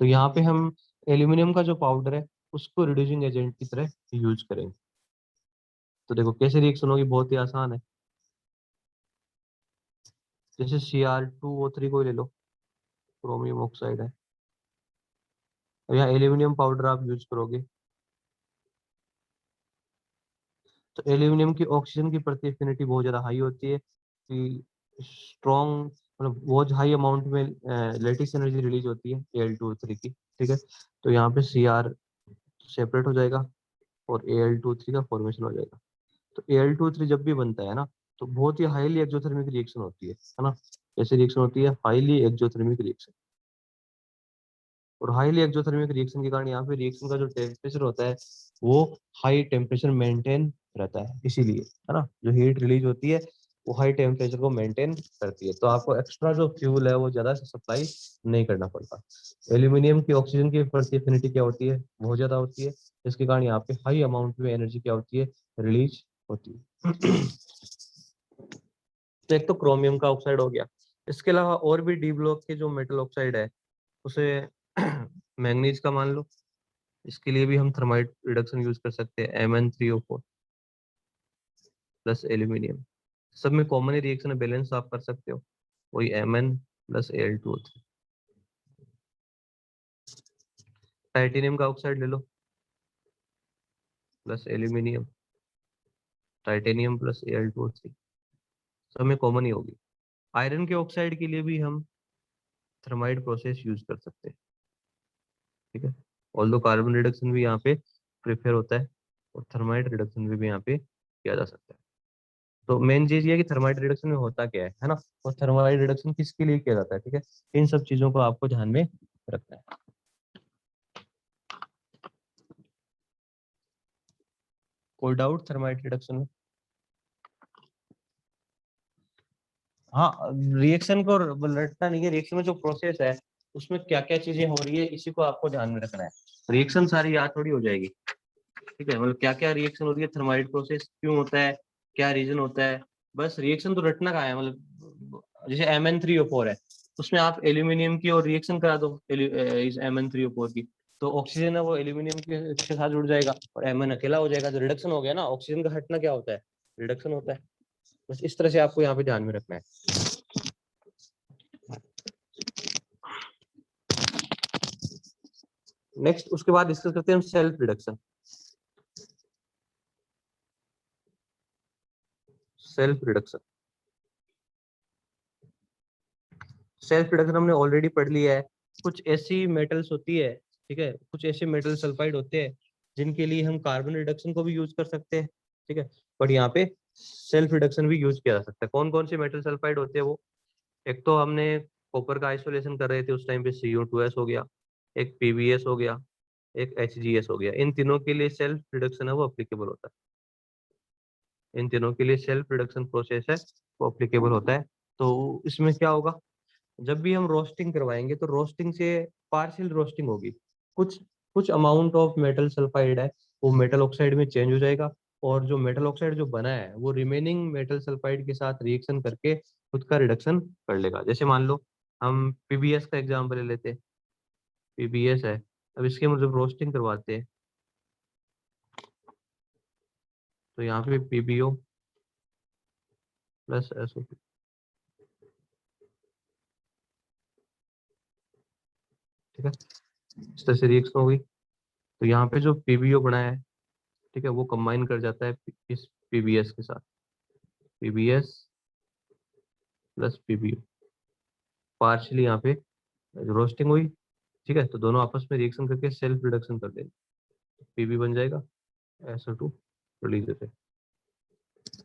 तो यहाँ पे हम एल्यूमिनियम का जो पाउडर है उसको रिड्यूसिंग एजेंट की तरह यूज करेंगे। तो देखो कैसे रिएक्शन होगी, बहुत ही आसान है। जैसे Cr2O3 को ही ले लो, क्रोमियम ऑक्साइड है, और यहाँ एल्यूमिनियम पाउडर आप यूज करोगे तो एल्यूमिनियम की ऑक्सीजन की प्रति एफिनिटी बहुत ज्यादा हाई होती है कि स्ट्रॉन्ग, मतलब बहुत हाई अमाउंट में लेटिस एनर्जी रिलीज होती है Al2O3 की। ठीक है, तो यहाँ पे Cr सेपरेट हो जाएगा और Al2O3 का फॉर्मेशन हो जाएगा। तो Al2O3 जब भी बनता है ना तो बहुत ही हाईली एक्सोथर्मिक रिएक्शन होती है ना। कैसे रिएक्शन होती है, हाईली एक्सोथर्मिक रिएक्शन। और हाईली एक्सोथर्मिक रिएक्शन के कारण यहाँ पे रिएक्शन का जो टेम्परेचर होता है वो हाई टेम्परेचर मेंटेन रहता है, इसीलिए है ना, जो हीट रिलीज होती है वो हाई टेम्परेचर को मेंटेन करती है, तो आपको एक्स्ट्रा जो फ्यूल है वो ज्यादा सप्लाई नहीं करना पड़ता। एल्यूमिनियम की ऑक्सीजन की प्रति एफिनिटी क्या होती है, बहुत ज्यादा होती है, जिसके कारण यहाँ पे हाई अमाउंट में एनर्जी क्या होती है, रिलीज होती है। तो एक तो क्रोमियम का ऑक्साइड हो गया, इसके अलावा और भी डी ब्लॉक के जो मेटल ऑक्साइड है उसे मैंगनीज का मान लो, इसके लिए भी हम थर्माइट रिडक्शन यूज कर सकते हैं, Mn3O4 प्लस एल्यूमिनियम, सब में कॉमन रिएक्शन बैलेंस आप कर सकते हो, वही Mn प्लस Al2O3। टाइटेनियम का ऑक्साइड ले लो plus aluminium, titanium plus Al2O3, सब में कॉमन ही होगी। आयरन के ऑक्साइड के लिए भी हम थर्माइट प्रोसेस यूज कर सकते हैं, ठीक है। ऑल्दो कार्बन रिडक्शन भी यहाँ पे प्रेफर होता है और थर्माइट रिडक्शन भी यहाँ पे किया जा सकता है। तो मेन चीज ये है कि थर्माइट रिडक्शन में होता क्या है ना, और थर्माइट रिडक्शन किसके लिए किया जाता है, ठीक है। इन सब चीजों को आपको ध्यान में रखना है। कोई डाउट थर्माइट रिडक्शन में? हाँ, रिएक्शन को रटना नहीं है, रिएक्शन में जो प्रोसेस है उसमें क्या क्या चीजें हो रही है इसी को आपको ध्यान में रखना है। रिएक्शन सारी याद थोड़ी हो जाएगी, ठीक है, मतलब क्या क्या रिएक्शन हो रही है, थर्माइट प्रोसेस क्यों होता है, क्या रीजन होता है, बस रिएक्शन तो रटना का है। मतलब जैसे Mn3O4 है, उसमें आप एल्यूमिनियम की और रिएक्शन करा दो इस Mn3O4 की, तो ऑक्सीजन है वो एल्यूमिनियम के साथ जुड़ जाएगा और Mn अकेला हो जाएगा, तो रिडक्शन हो गया ना। ऑक्सीजन का हटना क्या होता है, रिडक्शन होता है। बस इस तरह से आपको यहाँ पे ध्यान में रखना है। नेक्स्ट उसके बाद डिस्कस करते हैं हम self reduction. Self reduction, self reduction हमने ऑलरेडी पढ़ लिया है। कुछ ऐसी मेटल्स होती है, ठीक है, कुछ ऐसे मेटल सल्फाइड होते हैं जिनके लिए हम कार्बन रिडक्शन को भी यूज कर सकते हैं, ठीक है, बट यहाँ पे सेल्फ रिडक्शन भी यूज किया जा सकता है। कौन कौन से मेटल सल्फाइड होते हैं वो, एक तो हमने कॉपर का आइसोलेशन कर रहे थे उस टाइम पे CO2s हो गया, एक PbS हो गया, एक HgS हो गया। इन तीनों के लिए सेल्फ रिडक्शन है वो अप्लीकेबल होता है, इन तीनों के लिए सेल्फ रिडक्शन प्रोसेस है वो अप्लीकेबल होता है। तो इसमें क्या होगा, जब भी हम रोस्टिंग करवाएंगे तो रोस्टिंग से पार्शियल रोस्टिंग होगी, कुछ कुछ अमाउंट ऑफ मेटल सल्फाइड है वो मेटल ऑक्साइड में चेंज हो जाएगा, और जो मेटल ऑक्साइड जो बना है वो रिमेनिंग मेटल सल्फाइड के साथ रिएक्शन करके खुद का रिडक्शन कर लेगा। जैसे मान लो हम PbS का एग्जाम्पल ले लेते हैं, PbS है, अब इसके मतलब रोस्टिंग करवाते हैं तो यहाँ पे PbO प्लस SO2, ठीक है, इस तरह से रिएक्शन होगी। तो यहाँ पे जो PbO बना है, ठीक है, वो कंबाइन कर जाता है इस PbS के साथ, PbS प्लस PbO, पार्शियली यहाँ पे रोस्टिंग हुई, ठीक है, तो दोनों आपस में रिएक्शन करके सेल्फ रिडक्शन कर देंगे, Pb बन जाएगा, SO2 रिलीज होते हैं,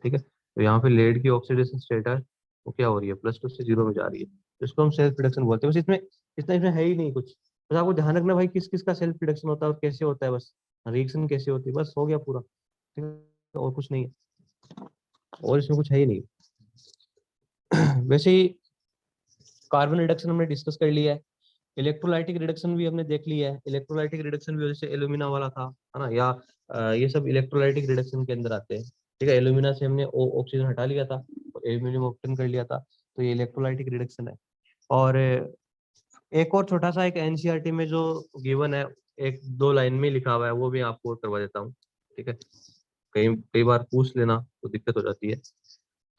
ठीक है। तो यहाँ पे लेड की ऑक्सीडेशन स्टेट है वो क्या हो रही है, +2 से 0 में जा रही है, तो इसको हम सेल्फ रिडक्शन बोलते हैं। बस इसमें इतना इसमें है ही नहीं कुछ, बस आपको ध्यान रखना भाई किस किस का सेल्फ रिडक्शन होता है और कैसे होता है, बस रिएक्शन कैसे होती है, बस हो गया पूरा, ठीक है, और कुछ नहीं है, और इसमें कुछ है ही नहीं। वैसे ही कार्बन रिडक्शन हमने डिस्कस कर लिया है, इलेक्ट्रोलाइटिक रिडक्शन भी हमने देख लिया है। इलेक्ट्रोलाइटिक रिडक्शन भी जैसे एल्यूमिना वाला था, है ना, या ये सब इलेक्ट्रोलाइटिक रिडक्शन के अंदर आते हैं, ठीक है। एल्यूमिना से हमने ऑक्सीजन हटा लिया था और एल्यूमिनियम ऑक्टेन कर लिया था, तो ये इलेक्ट्रोलाइटिक रिडक्शन है। और एक और छोटा सा एक एनसीईआरटी में जो गिवन है, एक दो लाइन में लिखा हुआ है, वो भी आपको करवा देता हूँ, ठीक है, कई कई बार पूछ लेना तो दिक्कत हो जाती है।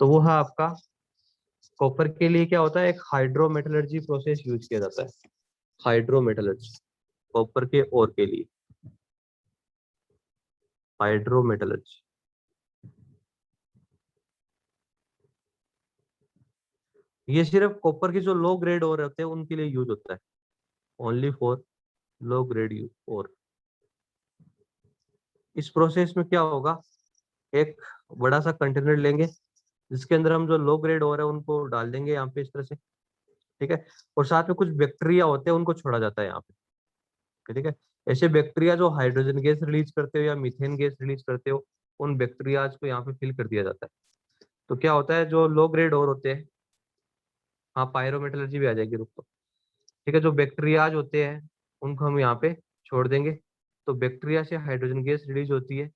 तो वो है आपका, कॉपर के लिए क्या होता है, एक हाइड्रोमेटलर्जी प्रोसेस यूज किया जाता है, हाइड्रोमेटलर्जी, कॉपर के ओर के लिए हाइड्रोमेटलर्जी। ये सिर्फ कॉपर के जो लो ग्रेड ओर होते हैं उनके लिए यूज होता है, ओनली फॉर लो ग्रेड ओर। इस प्रोसेस में क्या होगा, एक बड़ा सा कंटेनर लेंगे जिसके अंदर हम जो लो ग्रेड ओर है उनको डाल देंगे यहाँ पे इस तरह से, ठीक है, और साथ में कुछ बैक्टीरिया होते हैं उनको छोड़ा जाता है यहाँ पे, ठीक है। ऐसे बैक्टीरिया जो हाइड्रोजन गैस रिलीज करते हो या मीथेन गैस रिलीज करते हो, उन बैक्टीरियाज को यहाँ पे फिल कर दिया जाता है। तो क्या होता है, जो लो ग्रेड और होते हैं, हाँ पायरोमेटलर्जी भी आ जाएगी, रुको। ठीक है, जो बैक्टीरियाज होते हैं उनको हम यहाँ पे छोड़ देंगे। तो बैक्टीरिया से हाइड्रोजन गैस रिलीज होती है।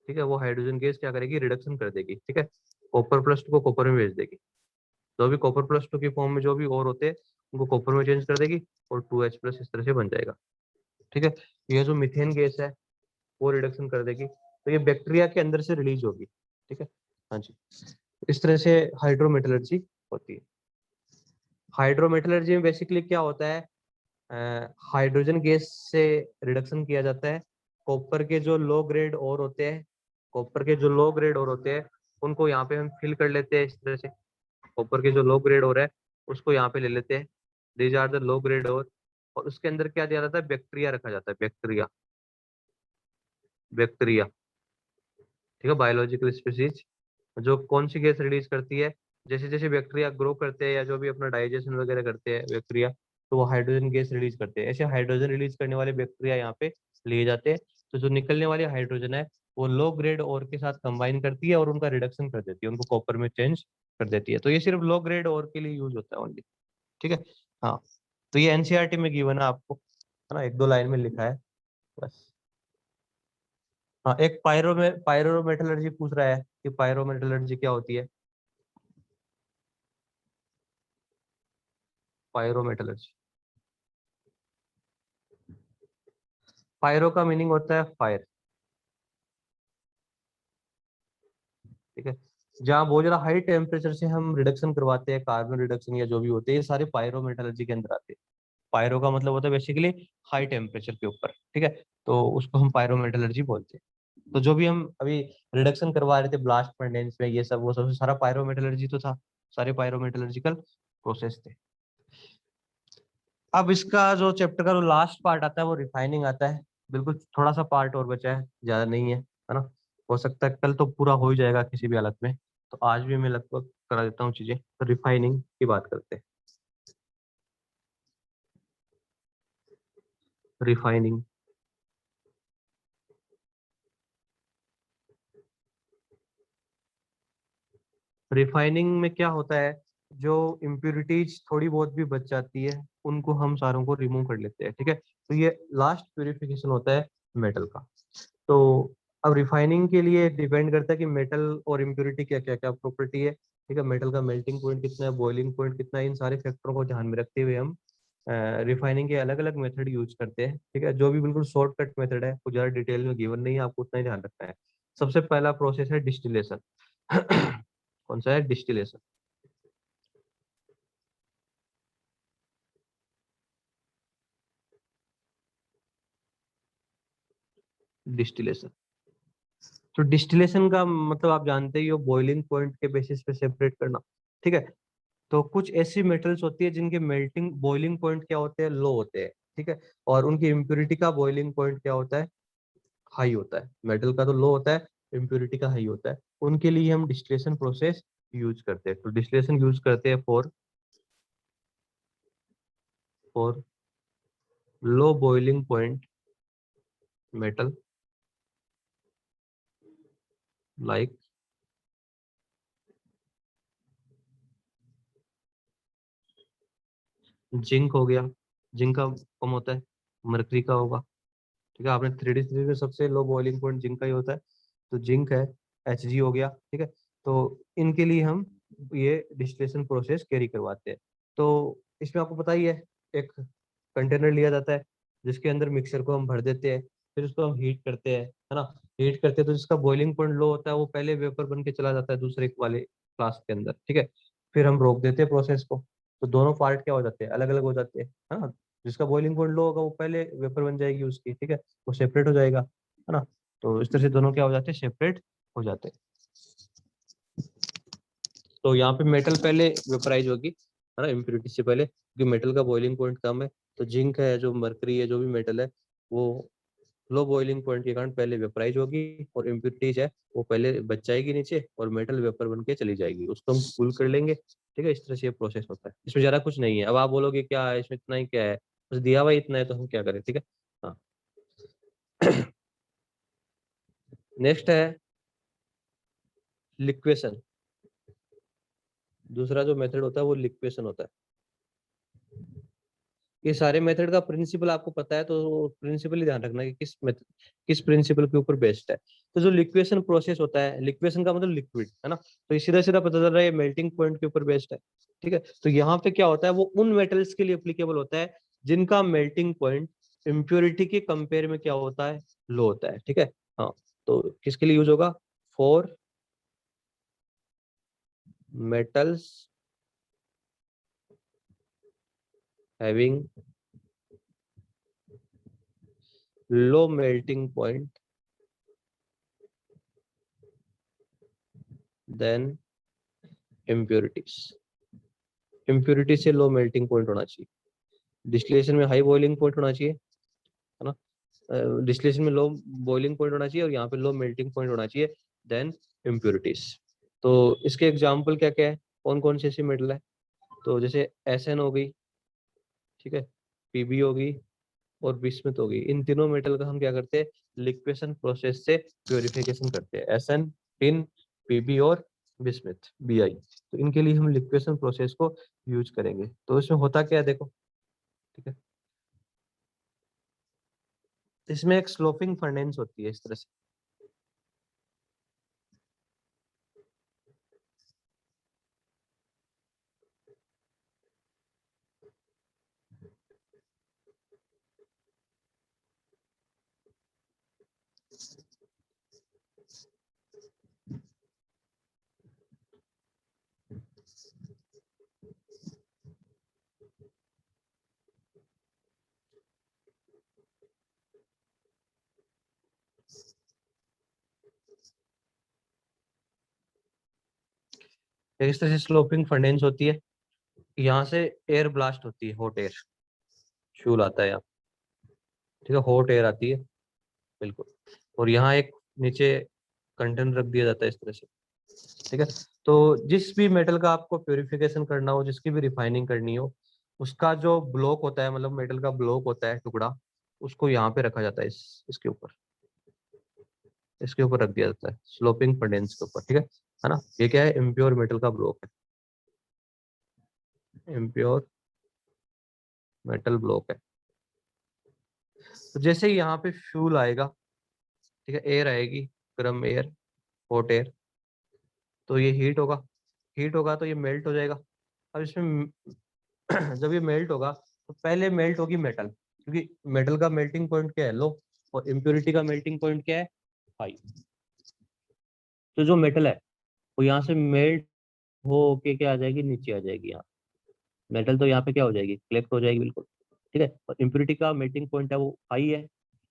ठीक है, वो हाइड्रोजन गैस क्या करेगी, रिडक्शन कर देगी। ठीक है, कॉपर प्लस टू को कॉपर में भेज देगी। जो भी कॉपर प्लस टू की फॉर्म में जो भी और होते हैं उनको कॉपर में चेंज कर देगी और 2H प्लस इस तरह से बन जाएगा। ठीक है, ये जो मीथेन गैस है वो रिडक्शन कर देगी, तो ये बैक्टीरिया के अंदर से रिलीज होगी। ठीक है, हाँ जी, इस तरह से हाइड्रोमेटलर्जी होती है। हाइड्रोमेटलर्जी में बेसिकली क्या होता है, हाइड्रोजन गैस से रिडक्शन किया जाता है। कॉपर के जो लो ग्रेड और होते हैं, कॉपर के जो लो ग्रेड और होते हैं उनको यहाँ पे हम फिल कर लेते हैं इस तरह से। कॉपर के जो लो ग्रेड और है उसको यहाँ पे ले लेते हैं, these are the low grade और उसके अंदर क्या दिया जाता है, बैक्टीरिया रखा जाता है, बैक्टीरिया, बैक्टीरिया। ठीक है, बायोलॉजिकल स्पीसीज जो कौन सी गैस रिलीज करती है, जैसे जैसे बैक्टीरिया ग्रो करते हैं या जो भी अपना डाइजेशन वगैरह करते हैं बैक्टीरिया, तो वो हाइड्रोजन गैस रिलीज करते हैं। ऐसे हाइड्रोजन रिलीज करने वाले बैक्टीरिया यहाँ पे लिए जाते हैं। तो जो निकलने वाली हाइड्रोजन है वो लो ग्रेड और के साथ कंबाइन करती है और उनका रिडक्शन कर देती है, उनको कॉपर में चेंज कर देती है। तो ये सिर्फ लो ग्रेड और के लिए यूज होता है ओनली। ठीक है, हाँ, तो ये एनसीईआरटी में गिवन है आपको, है ना, एक दो लाइन में लिखा है बस। हाँ, एक पायरोमेटलर्जी पूछ रहा है कि पायरोमेटलर्जी क्या होती है। पायरोमेटलर्जी, पायरो का मीनिंग होता है फायर। ठीक है, जहाँ बहुत ज्यादा हाई टेम्परेचर से हम रिडक्शन करवाते हैं, कार्बन रिडक्शन या जो भी होते हैं, ये सारे पायरोमेटलर्जी के अंदर आते हैं। पायरो का मतलब होता है बेसिकली हाई टेम्परेचर के ऊपर। ठीक है, तो उसको हम पायरोमेटलर्जी बोलते हैं। तो जो भी हम अभी रिडक्शन करवा रहे थे ब्लास्ट फर्नेस में, ये सब वो सब सारा पायरोमेटलर्जी तो था, सारे पायरोमेटलर्जिकल प्रोसेस थे। अब इसका जो चैप्टर का जो लास्ट पार्ट आता है वो रिफाइनिंग आता है। बिल्कुल थोड़ा सा पार्ट और बचा है, ज्यादा नहीं है ना। हो सकता है कल तो पूरा हो ही जाएगा किसी भी हालत में, तो आज भी मैं लगभग करा देता हूँ चीजें। तो रिफाइनिंग की बात करते हैं। रिफाइनिंग, रिफाइनिंग में क्या होता है, जो इम्प्योरिटीज थोड़ी बहुत भी बच जाती है उनको हम सारों को रिमूव कर लेते हैं। ठीक है, तो ये लास्ट प्यूरिफिकेशन होता है मेटल का। तो अब रिफाइनिंग के लिए डिपेंड करता है कि मेटल और इम्प्योरिटी क्या क्या क्या प्रॉपर्टी है। ठीक है, मेटल का मेल्टिंग पॉइंट कितना है, बॉइलिंग पॉइंट कितना है, इन सारे फैक्टरों को ध्यान में रखते हुए हम रिफाइनिंग के अलग अलग मेथड यूज करते हैं। ठीक है, जो भी बिल्कुल शॉर्टकट मेथड है, कुछ ज्यादा डिटेल में गिवन नहीं है, आपको उतना ही ध्यान रखना है। सबसे पहला प्रोसेस है डिस्टिलेशन। कौन सा है, डिस्टिलेशन। डिस्टिलेशन, तो डिस्टिलेशन का मतलब आप जानते ही हो, बॉइलिंग पॉइंट के बेसिस पे सेपरेट करना। ठीक है, तो कुछ ऐसी मेटल्स होती है जिनके मेल्टिंग बॉइलिंग पॉइंट क्या होते हैं, लो होते हैं। ठीक है, और उनकी इम्प्योरिटी का बॉइलिंग पॉइंट क्या होता है, हाई होता है। मेटल का तो लो होता है, इम्प्योरिटी का हाई होता है। उनके लिए हम डिस्टिलेशन प्रोसेस यूज करते हैं। तो डिस्टिलेशन यूज करते हैं for low boiling point metal, like zinc हो गया, जिंक का कम होता है, मरकरी का होगा। ठीक है, आपने 3D में सबसे लो बॉइलिंग पॉइंट जिंक का ही होता है, तो जिंक है, Hg हो गया। ठीक है, तो इनके लिए हम ये डिस्टिलेशन प्रोसेस कैरी करवाते हैं। तो इसमें आपको पता ही है, एक कंटेनर लिया जाता है जिसके अंदर मिक्सर को हम भर देते हैं, फिर उसको हम हीट करते हैं, है ना। हीट करते हैं तो जिसका बॉइलिंग पॉइंट लो होता है वो पहले वेपर बन के चला जाता है दूसरे वाले फ्लास्क के अंदर। ठीक है, फिर हम रोक देते हैं प्रोसेस को, तो दोनों पार्ट क्या हो जाते हैं, अलग अलग हो जाते हैं। हाँ, जिसका बॉइलिंग पॉइंट लो होगा वो पहले वेपर बन जाएगी उसकी। ठीक है, वो सेपरेट हो जाएगा, है ना। तो इस तरह से दोनों क्या हो जाते हैं, सेपरेट हो जाते हैं। तो यहाँ पे मेटल पहले वेपराइज होगी, है ना, इम्प्योरिटी से पहले, क्योंकि मेटल का बॉइलिंग पॉइंट कम है। तो जिंक है, जो मरकरी है, जो भी मेटल है, वो लो बॉइलिंग पॉइंट के कारण पहले वेपराइज होगी, और इम्प्योरिटीज है वो पहले बच जाएगी नीचे और मेटल वेपर बन के चली जाएगी, उसको हम कूल कर लेंगे। ठीक है, इस तरह से ये प्रोसेस होता है, इसमें ज्यादा कुछ नहीं है। अब आप बोलोगे क्या है इसमें, इतना ही क्या है, बस दिया हुआ ही इतना है तो हम क्या करें। ठीक है, हाँ। नेक्स्ट है लिक्वेशन। दूसरा जो मेथड होता है वो लिक्वेशन होता है। ये सारे मेथड का प्रिंसिपल आपको पता है, तो प्रिंसिपल ही ध्यान रखना कि किस प्रिंसिपल के ऊपर बेस्ड है। तो जो लिक्वेशन प्रोसेस होता है, लिक्वेशन का मतलब लिक्विड है ना, तो ये सीधा सीधा पता चल रहा है ये मेल्टिंग पॉइंट के ऊपर बेस्ड है। ठीक है, तो यहाँ पे क्या होता है, वो उन मेटल्स के लिए एप्लीकेबल होता है जिनका मेल्टिंग पॉइंट इम्प्योरिटी के कंपेयर में क्या होता है, लो होता है। ठीक है, हाँ, तो किसके लिए यूज होगा, for metals having low melting point then impurities. Impurity से लो मेल्टिंग पॉइंट होना चाहिए, डिस्टिलेशन में हाई बॉइलिंग पॉइंट होना चाहिए, है ना, डिस्टिलेशन में लो बॉइलिंग पॉइंट होना चाहिए और यहाँ पे लो मेल्टिंग पॉइंट होना चाहिए, देन इम्प्योरिटीज। तो इसके एग्जाम्पल क्या क्या है, कौन कौन सी ऐसी मेटल है, तो जैसे SN हो गई, ठीक है, PB होगी और बिस्मथ होगी। इन तीनों मेटल का हम क्या करते हैं, लिक्वेशन प्रोसेस से प्योरिफिकेशन करते हैं, SN, टिन, PB और बिस्मथ, BI। तो इनके लिए हम लिक्वेशन प्रोसेस को यूज करेंगे। तो इसमें होता क्या है देखो, ठीक है, इसमें एक स्लोपिंग फर्नेंस होती है इस तरह से। इस तरह से स्लोपिंग फर्नेंस होती है, यहाँ से एयर ब्लास्ट होती है, हॉट एयर फ्यूल आता है यहाँ, ठीक है, हॉट एयर आती है, बिल्कुल। और यहाँ एक नीचे कंटेनर रख दिया जाता है इस तरह से, ठीक है। तो जिस भी मेटल का आपको प्योरिफिकेशन करना हो, जिसकी भी रिफाइनिंग करनी हो, उसका जो ब्लॉक होता है, मतलब मेटल का ब्लॉक होता है टुकड़ा, उसको यहाँ पे रखा जाता है, इसके ऊपर रख दिया जाता है, स्लोपिंग फर्नेंस के ऊपर, ठीक है ना। ये क्या है, इम्प्योर मेटल का ब्लॉक है, इम्प्योर मेटल ब्लॉक है। तो जैसे ही यहाँ पे फ्यूल आएगा, ठीक है, एयर आएगी, गर्म एयर, हॉट एयर, तो ये हीट होगा तो ये मेल्ट हो जाएगा। अब इसमें जब ये मेल्ट होगा तो पहले मेल्ट होगी मेटल, क्योंकि मेटल का मेल्टिंग पॉइंट क्या है, लो, और इम्प्योरिटी का मेल्टिंग पॉइंट क्या है, हाई। तो जो मेटल है वो यहाँ से मेल्ट हो के क्या आ जाएगी, नीचे आ जाएगी यहाँ। मेटल तो यहाँ पे क्या हो जाएगी, कलेक्ट हो जाएगी, बिल्कुल, ठीक है। और इम्प्योरिटी का मेल्टिंग पॉइंट है वो हाई है,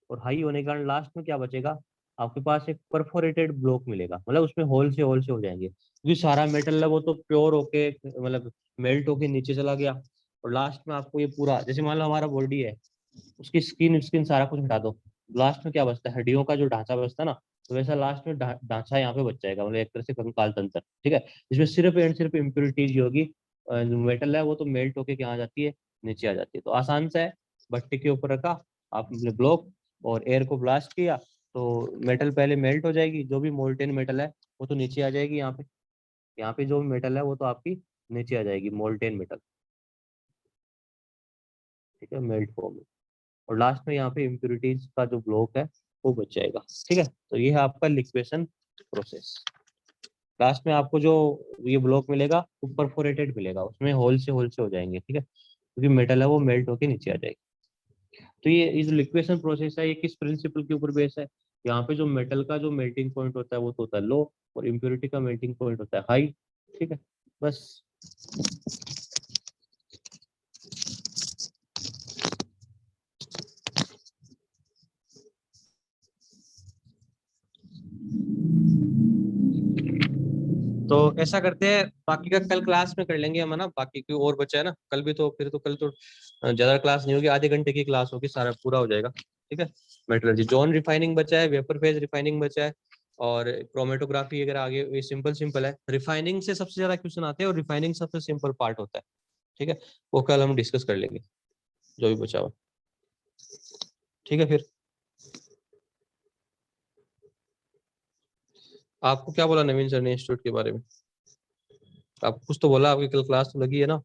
और हाई होने के कारण लास्ट में क्या बचेगा, आपके पास एक परफोरेटेड ब्लॉक मिलेगा, मतलब उसमें होल से हो जाएंगे, क्योंकि सारा मेटल है वो तो प्योर होके, मतलब मेल्ट होके नीचे चला गया। और लास्ट में आपको ये पूरा, जैसे मान लो हमारा बॉडी है, उसकी स्किन स्किन सारा कुछ हटा दो, लास्ट में क्या बचता है, हड्डियों का जो ढांचा बचता है ना, तो वैसा लास्ट में ढांचा यहाँ पे बच जाएगा, मतलब एक तरह से कंकाल तंत्र, ठीक है। इसमें सिर्फ एंड सिर्फ इम्प्योरिटीज होगी, जो मेटल है वो तो मेल्ट होके क्या आ जाती है, नीचे आ जाती है। तो आसान सा है, भट्टी के ऊपर रखा आपने ब्लॉक, और एयर को ब्लास्ट किया, तो मेटल पहले मेल्ट हो जाएगी, जो भी मोल्टेन मेटल है वो तो नीचे आ जाएगी यहाँ पे, यहाँ पे जो भी मेटल है वो तो आपकी नीचे आ जाएगी, मोल्टेन मेटल, ठीक है, मेल्ट फॉर्म में। और लास्ट में यहाँ पे इम्प्योरिटीज का जो ब्लॉक है वो बच जाएगा, ठीक है। तो ये है आपका लिक्वेशन प्रोसेस। लास्ट में आपको जो ये ब्लॉक मिलेगा वो परफोरेटेड मिलेगा, उसमें होल से हो जाएंगे, ठीक है, क्योंकि मेटल है वो मेल्ट होके नीचे आ जाएगी। तो ये जो लिक्वेशन प्रोसेस है ये किस प्रिंसिपल के ऊपर बेस है, यहाँ पे जो मेटल का जो मेल्टिंग पॉइंट होता है वो तो होता है लो, और इम्प्योरिटी का मेल्टिंग पॉइंट होता है हाई, ठीक है, बस। तो ऐसा करते हैं, बाकी का कल क्लास में कर लेंगे हम, है ना, बाकी कोई और बचा है ना, कल भी तो फिर तो कल तो ज्यादा क्लास नहीं होगी, आधे घंटे की क्लास होगी, सारा पूरा हो जाएगा, ठीक है। मेटलर्जी जॉन रिफाइनिंग बचा है, वेपर फेज रिफाइनिंग बचा है, और क्रोमेटोग्राफी अगर आगे, ये सिंपल सिंपल है, रिफाइनिंग से सबसे ज्यादा क्वेश्चन आते हैं और रिफाइनिंग सबसे सिंपल पार्ट होता है, ठीक है। वो कल हम डिस्कस कर लेंगे जो भी बचा हुआ, ठीक है। फिर आपको क्या बोला नवीन सर ने इंस्टीट्यूट के बारे में? आप कुछ तो बोला, आपकी कल क्लास तो लगी है ना?